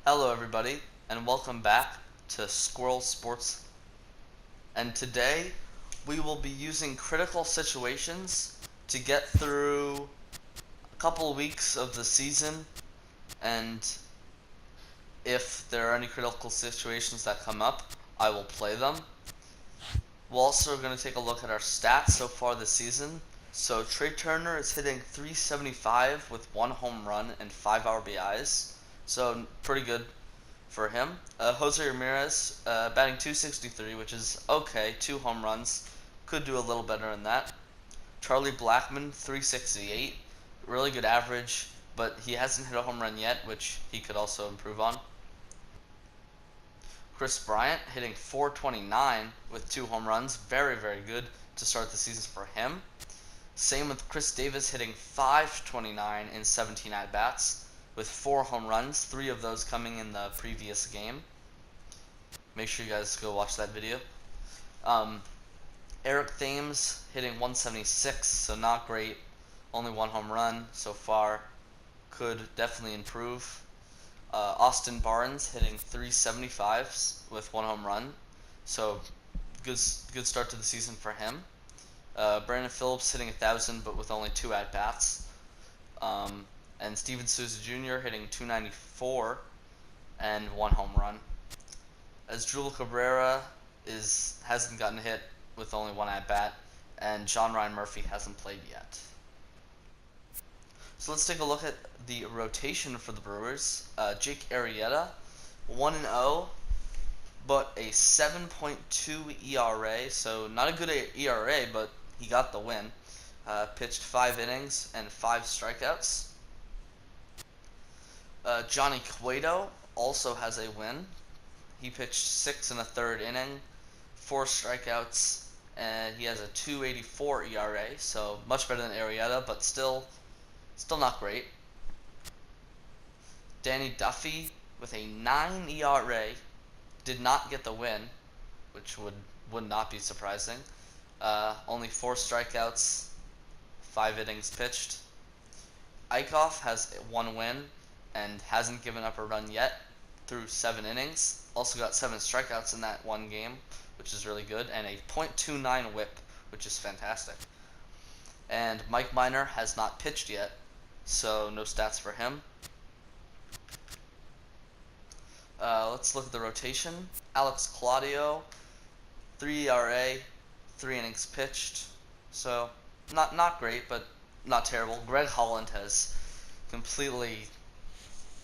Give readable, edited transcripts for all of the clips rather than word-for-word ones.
Hello everybody, and welcome back to Squirrel Sports. And today, we will be using critical situations to get through a couple weeks of the season, and if there are any critical situations that come up, I will play them. We're also going to take a look at our stats so far this season. So Trey Turner is hitting .375 with 1 home run and 5 RBIs, so pretty good for him. Jose Ramirez batting .263, which is okay, 2 home runs. Could do a little better than that. Charlie Blackmon, .368, really good average, but he hasn't hit a home run yet, which he could also improve on. Chris Bryant hitting .429 with 2 home runs, very, very good to start the season for him. Same with Chris Davis hitting .529 in 17 at-bats with 4 home runs, 3 of those coming in the previous game. Make sure you guys go watch that video. Eric Thames hitting .176, so not great. Only 1 home run so far. Could definitely improve. Austin Barnes hitting .375 with 1 home run, so good start to the season for him. Brandon Phillips hitting 1,000 but with only 2 at-bats. And Steven Souza Jr. hitting .294 and 1 home run. As Jewel Cabrera hasn't gotten hit with only 1 at-bat, and John Ryan Murphy hasn't played yet. So let's take a look at the rotation for the Brewers. Jake Arrieta, 1-0, but a 7.2 ERA, so not a good ERA, but he got the win. Pitched 5 innings and 5 strikeouts. Johnny Cueto also has a win. He pitched 6 1/3 inning, 4 strikeouts, and he has a .284 ERA, so much better than Arrieta, but still not great. Danny Duffy with a 9 ERA did not get the win, which would not be surprising. Only 4 strikeouts, 5 innings pitched. Eichhoff has 1 win and hasn't given up a run yet through 7 innings. Also got 7 strikeouts in that one game, which is really good, and a .29 whip, which is fantastic. And Mike Minor has not pitched yet, so no stats for him. Let's look at the rotation. Alex Claudio, 3 ERA, 3 innings pitched, so not great, but not terrible. Greg Holland has completely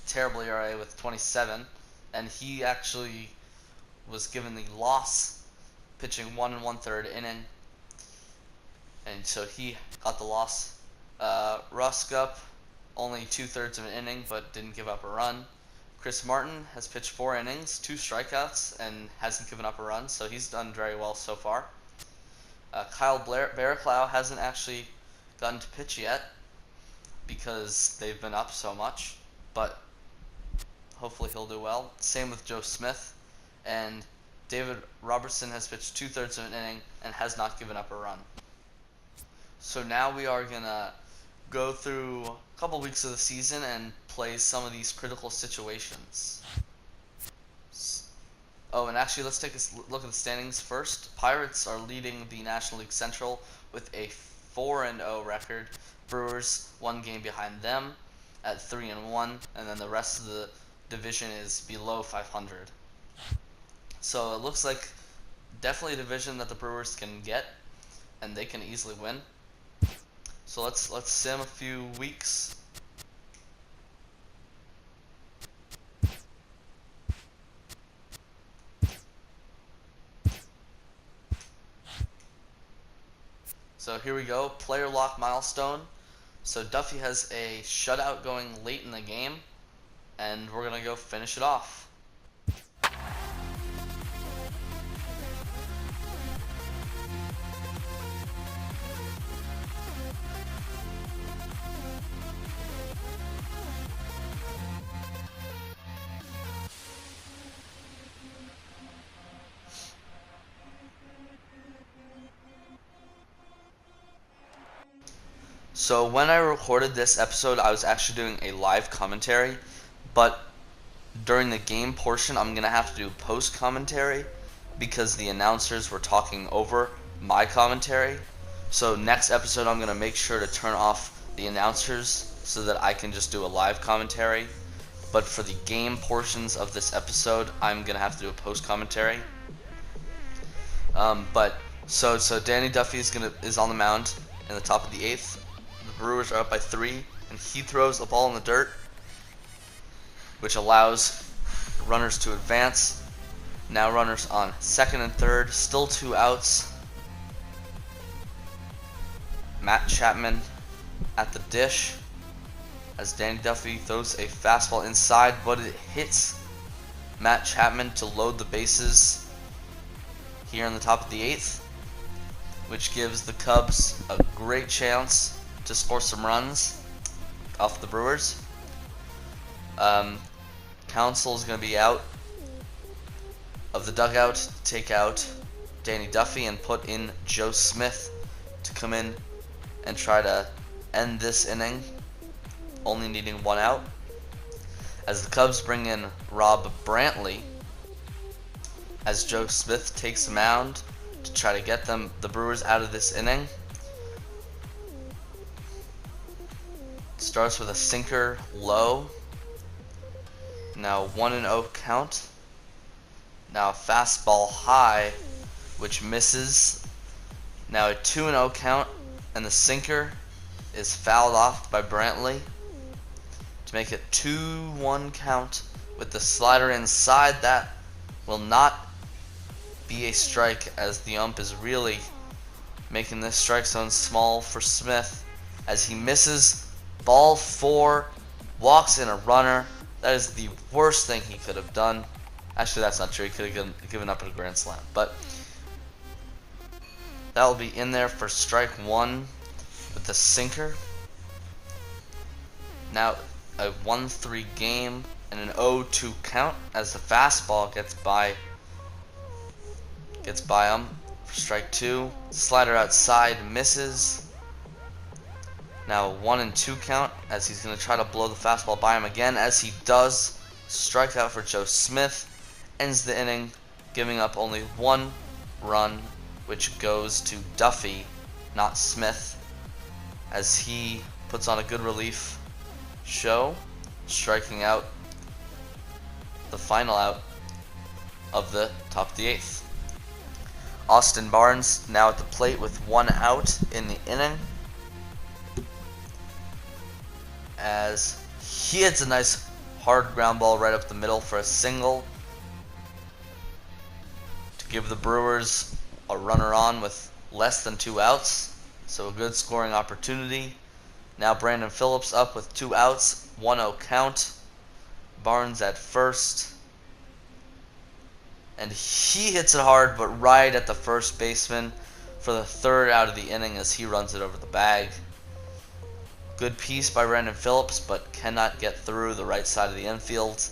terrible ERA with 27, and he actually was given the loss pitching 1 1/3 inning, and so he got the loss. Russ Gup, only 2/3 of an inning, but didn't give up a run. Chris Martin has pitched 4 innings, 2 strikeouts, and hasn't given up a run, so he's done very well so far. Kyle Barraclough hasn't actually gotten to pitch yet because they've been up so much, but hopefully he'll do well. Same with Joe Smith, and David Robertson has pitched 2/3 of an inning and has not given up a run. So now we are going to go through a couple weeks of the season and play some of these critical situations. Oh, and actually, let's take a look at the standings first. Pirates are leading the National League Central with a 4-0 record. Brewers 1 game behind them at 3-1, and then the rest of the division is below 500. So it looks like definitely a division that the Brewers can get, and they can easily win. So let's sim a few weeks. So here we go, player lock milestone. So Duffy has a shutout going late in the game, and we're gonna go finish it off. So when I recorded this episode, I was actually doing a live commentary, but during the game portion, I'm going to have to do post commentary because the announcers were talking over my commentary. So next episode, I'm going to make sure to turn off the announcers so that I can just do a live commentary. But for the game portions of this episode, I'm going to have to do a post commentary. So Danny Duffy is on the mound in the top of the 8th. The Brewers are up by 3, and he throws a ball in the dirt, which allows runners to advance. Now runners on second and third, still 2 outs. Matt Chapman at the dish as Danny Duffy throws a fastball inside, but it hits Matt Chapman to load the bases here in the top of the 8th, which gives the Cubs a great chance to score some runs off the Brewers. Counsell is going to be out of the dugout to take out Danny Duffy and put in Joe Smith to come in and try to end this inning, only needing 1 out. As the Cubs bring in Rob Brantley, as Joe Smith takes the mound to try to get the Brewers out of this inning. Starts with a sinker low. Now 1-0 count. Now a fastball high, which misses. Now a 2-0 count, and the sinker is fouled off by Brantley to make it 2-1 count with the slider inside. That will not be a strike, as the ump is really making this strike zone small for Smith as he misses. Ball 4, walks in a runner. That is the worst thing he could have done. Actually, that's not true. He could have given up a grand slam, but that will be in there for strike 1 with the sinker. Now a 1-3 game and an 0-2 count as the fastball gets by him for strike 2. Slider outside misses. Now 1-2 count as he's going to try to blow the fastball by him again. As he does, strikeout for Joe Smith. Ends the inning, giving up only 1 run, which goes to Duffy, not Smith, as he puts on a good relief show, striking out the final out of the top of the 8th. Austin Barnes now at the plate with 1 out in the inning, as he hits a nice hard ground ball right up the middle for a single to give the Brewers a runner on with less than 2 outs, so a good scoring opportunity. Now Brandon Phillips up with 2 outs, 1-0 count. Barnes at first, and he hits it hard, but right at the first baseman for the 3rd out of the inning as he runs it over the bag. Good piece by Brandon Phillips, but cannot get through the right side of the infield,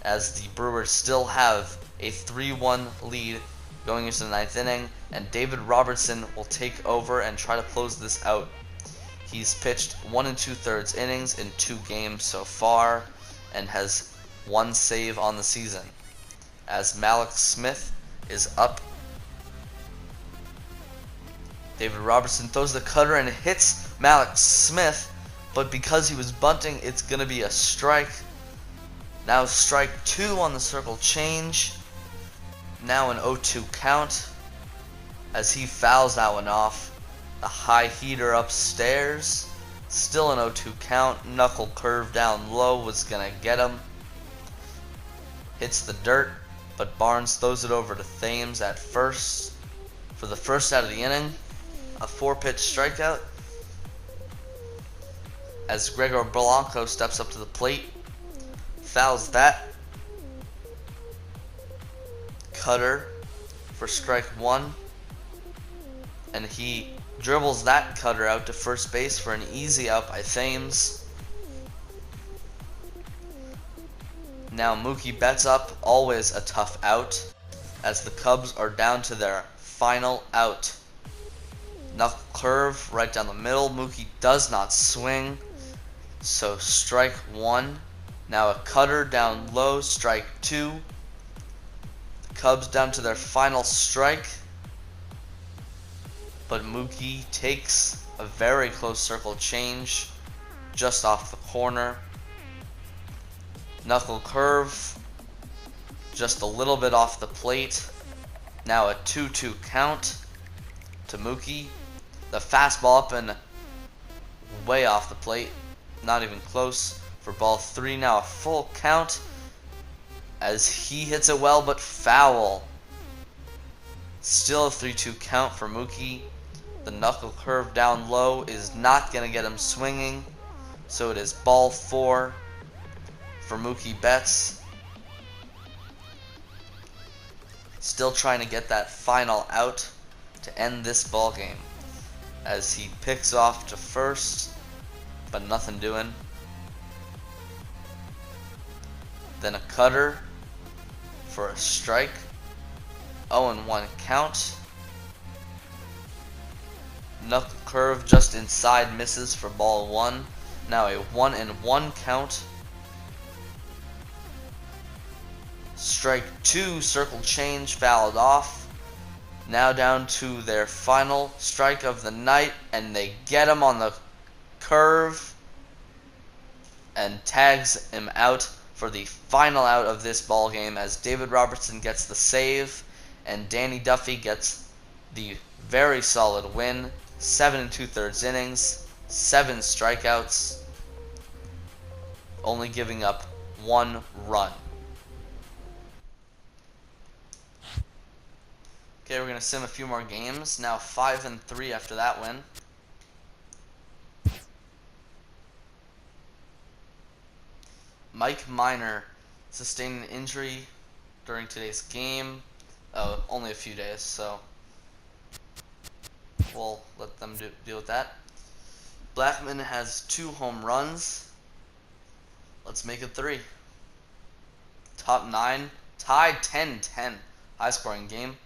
as the Brewers still have a 3-1 lead going into the 9th inning, and David Robertson will take over and try to close this out. He's pitched 1 2/3 innings in 2 games so far, and has 1 save on the season. As Malik Smith is up, David Robertson throws the cutter and hits Malik Smith, but because he was bunting, it's going to be a strike. Now strike 2 on the circle change. Now an 0-2 count as he fouls that one off. The high heater upstairs. Still an 0-2 count. Knuckle curve down low was going to get him. Hits the dirt, but Barnes throws it over to Thames at first for the 1st out of the inning. A 4-pitch strikeout as Gregor Blanco steps up to the plate. Fouls that. Cutter for strike 1, and he dribbles that cutter out to first base for an easy out by Thames. Now Mookie Betts up, always a tough out, as the Cubs are down to their final out. Knuckle curve right down the middle. Mookie does not swing, so strike 1. Now a cutter down low, strike 2. The Cubs down to their final strike. But Mookie takes a very close circle change just off the corner. Knuckle curve just a little bit off the plate. Now a 2-2 count to Mookie. The fastball up and way off the plate. Not even close for ball 3. Now a full count as he hits it well but foul. Still a 3-2 count for Mookie. The knuckle curve down low is not going to get him swinging. So it is ball 4 for Mookie Betts. Still trying to get that final out to end this ball game as he picks off to first, but nothing doing. Then a cutter for a strike. 0-1 count. Knuckle curve just inside, misses for ball 1. Now a 1-1 count. Strike 2, circle change, fouled off. Now down to their final strike of the night, and they get him on the curve and tags him out for the final out of this ball game as David Robertson gets the save and Danny Duffy gets the very solid win. 7 2/3 innings, 7 strikeouts, only giving up 1 run. Okay, we're going to sim a few more games. Now 5-3 after that win. Mike Minor sustained an injury during today's game. Oh, only a few days, so we'll let them deal with that. Blackman has 2 home runs. Let's make it 3. Top 9, tied 10-10. High scoring game.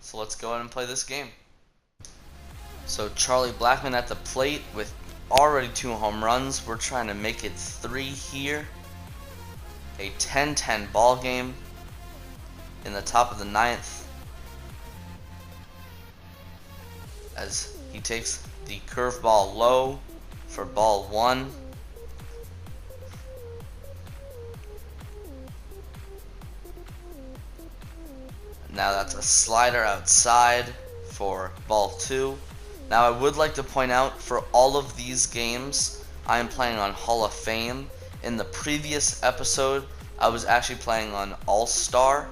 So let's go ahead and play this game. So Charlie Blackman at the plate with already 2 home runs. We're trying to make it 3 here. A 10-10 ball game in the top of the 9th. As he takes the curveball low for ball 1. Now that's a slider outside for ball 2. Now I would like to point out, for all of these games, I am playing on Hall of Fame. In the previous episode, I was actually playing on All-Star.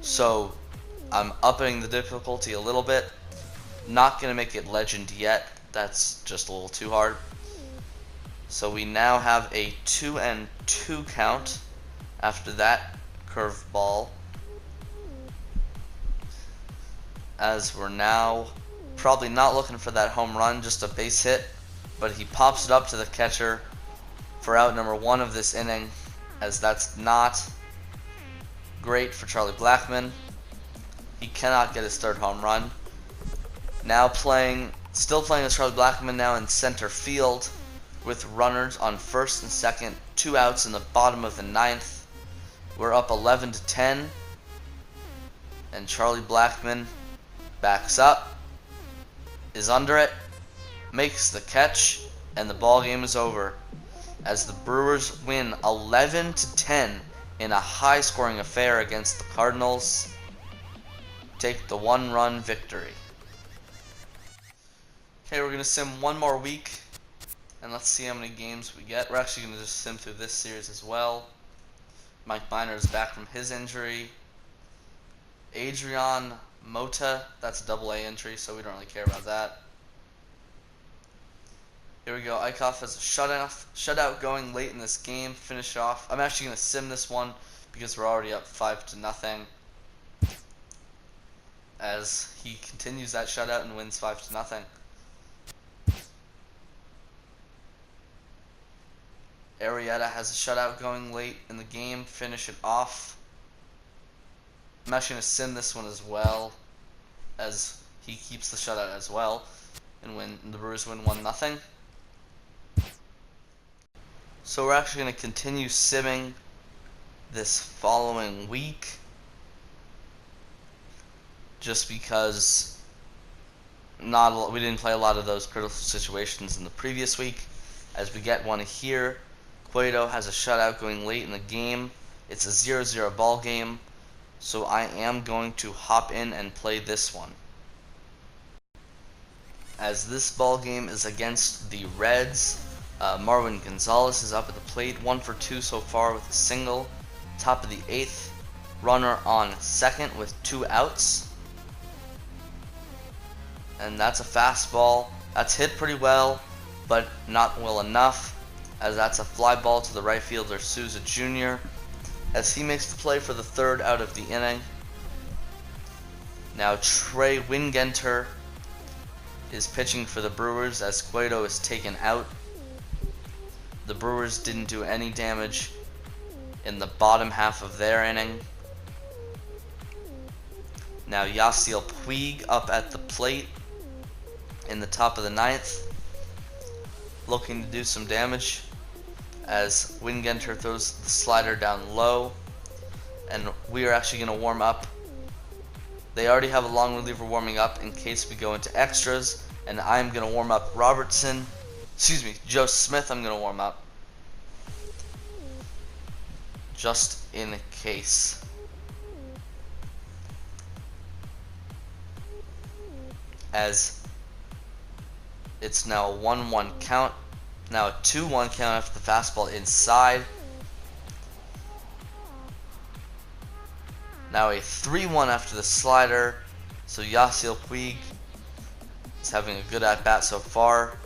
So I'm upping the difficulty a little bit. Not going to make it Legend yet. That's just a little too hard. So we now have a 2-2 count after that curveball. As we're now probably not looking for that home run, just a base hit, but he pops it up to the catcher for out number 1 of this inning, as that's not great for Charlie Blackman. He cannot get his 3rd home run. Now still playing as Charlie Blackman now in center field with runners on 1st and 2nd, 2 outs in the bottom of the 9th. We're up 11-10, and Charlie Blackman backs up, is under it, makes the catch, and the ball game is over as the Brewers win 11-10 in a high-scoring affair against the Cardinals. Take the 1-run victory. Okay, we're going to sim 1 more week, and let's see how many games we get. We're actually going to just sim through this series as well. Mike Minor is back from his injury. Adrian Mota, that's a AA entry, so we don't really care about that. Here we go. Eichhoff has a shutout going late in this game. Finish off. I'm actually going to sim this one because we're already up 5-0. As he continues that shutout and wins 5-0. Arrieta has a shutout going late in the game. Finish it off. I'm actually going to sim this one as well, as he keeps the shutout as well, and the Brewers win 1-0. So we're actually going to continue simming this following week, just because we didn't play a lot of those critical situations in the previous week. As we get one here, Cueto has a shutout going late in the game. It's a 0-0 ball game, so I am going to hop in and play this one. As this ball game is against the Reds, Marwin Gonzalez is up at the plate, 1 for 2 so far with a single. Top of the 8th, runner on second with 2 outs. And that's a fastball. That's hit pretty well, but not well enough, as that's a fly ball to the right fielder Souza Jr. as he makes the play for the 3rd out of the inning. Now Trey Wingenter is pitching for the Brewers as Cueto is taken out. The Brewers didn't do any damage in the bottom half of their inning. Now Yasiel Puig up at the plate in the top of the 9th, looking to do some damage as Wingenter throws the slider down low, and we are actually going to warm up. They already have a long reliever warming up in case we go into extras, and I'm going to warm up Joe Smith I'm going to warm up just in case. As it's now a 1-1 count. Now a 2-1 count after the fastball inside. Now a 3-1 after the slider. So Yasiel Puig is having a good at-bat so far.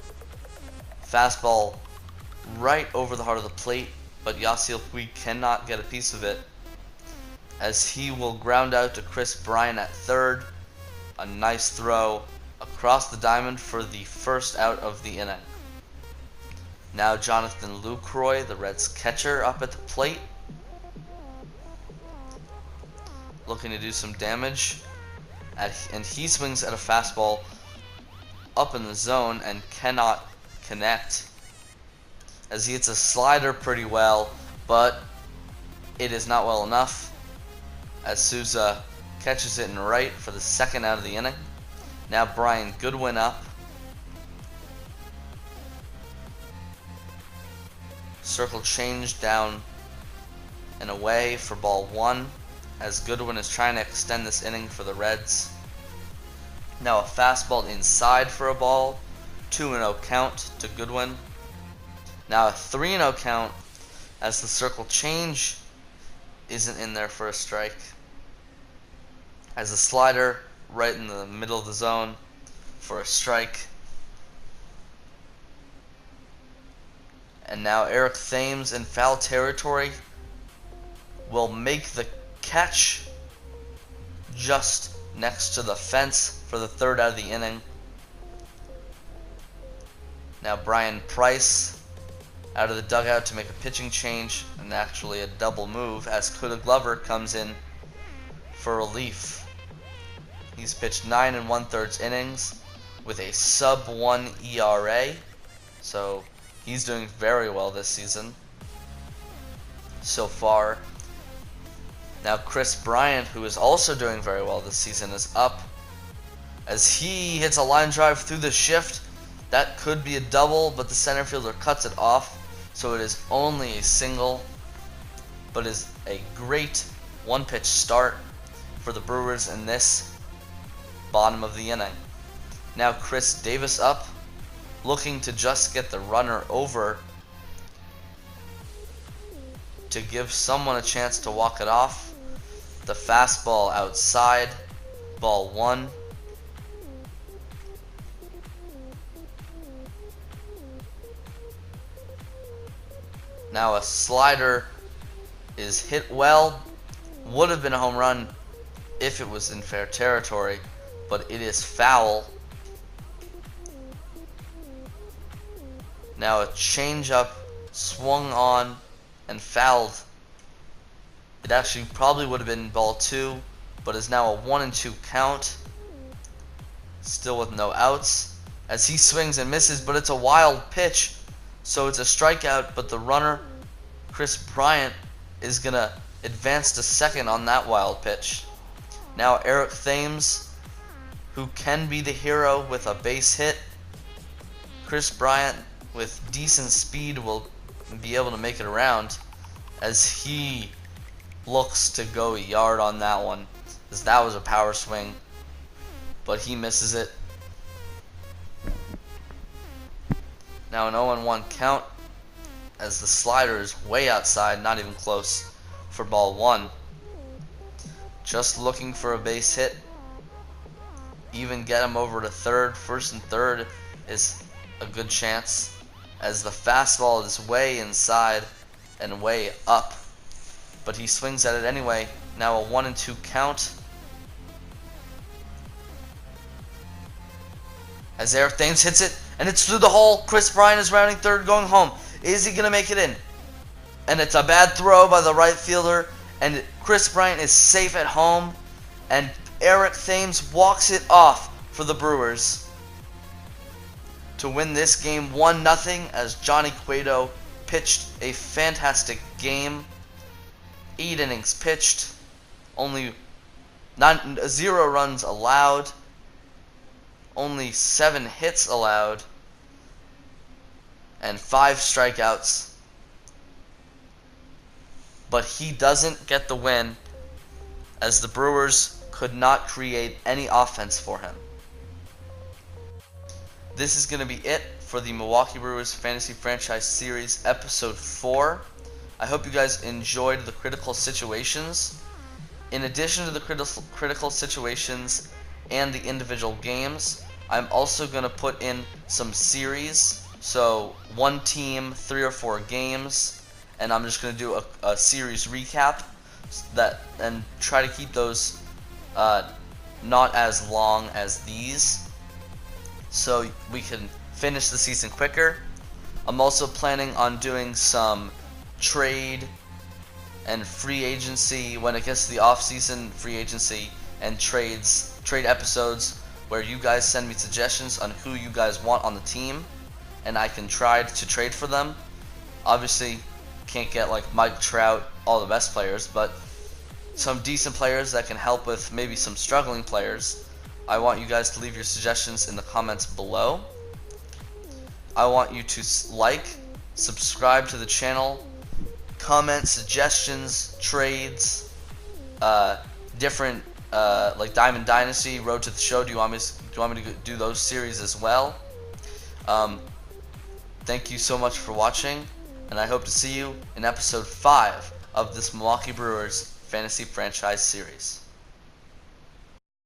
Fastball right over the heart of the plate, but Yasiel Puig cannot get a piece of it, as he will ground out to Chris Bryant at 3rd. A nice throw across the diamond for the 1st out of the inning. Now Jonathan Lucroy, the Reds catcher, up at the plate, looking to do some damage, and he swings at a fastball up in the zone and cannot connect, as he hits a slider pretty well, but it is not well enough, as Souza catches it in right for the 2nd out of the inning. Now Brian Goodwin up. Circle change down and away for ball 1, as Goodwin is trying to extend this inning for the Reds. Now a fastball inside for a ball. 2-0 count to Goodwin. Now a 3-0 count, as the circle change isn't in there for a strike, as the slider right in the middle of the zone for a strike. And now Eric Thames in foul territory will make the catch just next to the fence for the 3rd out of the inning. Now Brian Price out of the dugout to make a pitching change, and actually a double move, as Kuda Glover comes in for relief. He's pitched 9 1/3 innings with a sub-1 ERA, so he's doing very well this season so far. Now Chris Bryant, who is also doing very well this season, is up, as he hits a line drive through the shift. That could be a double, but the center fielder cuts it off, so it is only a single, but is a great one-pitch start for the Brewers in this bottom of the inning. Now Chris Davis up, looking to just get the runner over to give someone a chance to walk it off. The fastball outside, ball 1. Now a slider is hit well. Would have been a home run if it was in fair territory, but it is foul. Now a changeup swung on and fouled. It actually probably would have been ball 2, but is now a 1-2 count. Still with no outs, as he swings and misses, but it's a wild pitch So it's a strikeout, but the runner, Chris Bryant, is going to advance to second on that wild pitch. Now Eric Thames, who can be the hero with a base hit. Chris Bryant, with decent speed, will be able to make it around as he looks to go a yard on that one, as that was a power swing, but he misses it. Now an 0-1 count as the slider is way outside, not even close, for ball one. Just looking for a base hit, even get him over to third. First and third is a good chance, as the fastball is way inside and way up, but he swings at it anyway. Now a 1-2 count as Eric Thames hits it, and it's through the hole. Chris Bryant is rounding third, going home. Is he going to make it in? And it's a bad throw by the right fielder, and Chris Bryant is safe at home, and Eric Thames walks it off for the Brewers to win this game 1-0, as Johnny Cueto pitched a fantastic game. 8 innings pitched, only 0 runs allowed, only 7 hits allowed, and 5 strikeouts. But he doesn't get the win, as the Brewers could not create any offense for him. This is going to be it for the Milwaukee Brewers Fantasy Franchise Series Episode 4. I hope you guys enjoyed the critical situations. In addition to the critical situations and the individual games, I'm also going to put in some series. So one team, 3 or 4 games, and I'm just going to do a series recap and try to keep those not as long as these, so we can finish the season quicker. I'm also planning on doing some trade and free agency when it gets to the off-season, free agency and trade episodes where you guys send me suggestions on who you guys want on the team, and I can try to trade for them. Obviously, can't get like Mike Trout, all the best players, but some decent players that can help with maybe some struggling players. I want you guys to leave your suggestions in the comments below. I want you to like, subscribe to the channel, comment suggestions, trades, different like Diamond Dynasty, Road to the Show. Do you want me to do those series as well? Thank you so much for watching, and I hope to see you in episode 5 of this Milwaukee Brewers Fantasy Franchise Series.